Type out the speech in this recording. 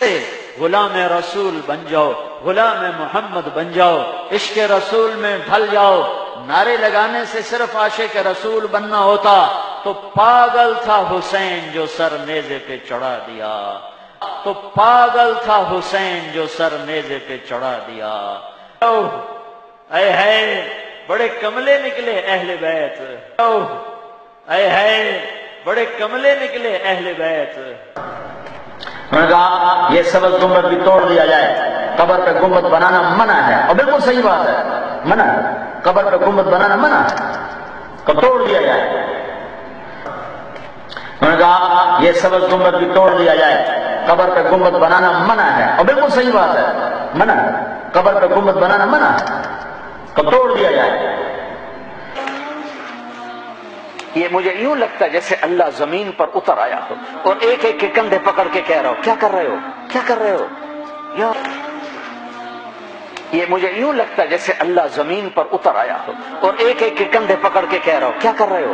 غلام رسول بن جاؤ، غلام محمد بن جاؤ، عشق رسول میں ڈھل جاؤ۔ نعرے لگانے سے صرف عاشق رسول بننا ہوتا تو پاگل تھا حسین جو سر نیزے پہ چڑھا دیا، تو پاگل تھا حسین جو سر نیزے پہ چڑھا دیا۔ اے ہے بڑے کملے نکلے اہل بیت، اے ہے بڑے کملے نکلے اہل بیت۔ انہوں نے کہا یہ سبز گنبد بھی توڑ دیا جائے، قبر پہ گنبد بنانا منع ہے، اور بالکل صحیح بات ہے، منع ہے، قبر پہ گنبد بنانا منع ہے، تو توڑ دیا جائے۔ انہوں نے کہا یہ سبز گنبد بھی توڑ دیا جائے، قبر پہ گنبد بنانا منع ہے، اور بالکل صحیح بات ہے، منع ہے، قبر پہ گنبد بنانا منع ہے، تو توڑ دیا جائے۔ یہ مجھے یوں لگتا ہے جیسے اللہ زمین پر اتر آیا ہو اور ایک ایک کے کندھے پکڑ کے کہہ رہا ہو کیا کر رہے ہو، کیا کر رہے ہو یار۔ یہ مجھے یوں لگتا ہے جیسے اللہ زمین پر اتر آیا ہو اور ایک ایک کے کندھے پکڑ کے کہہ رہا ہو کیا کر رہے ہو۔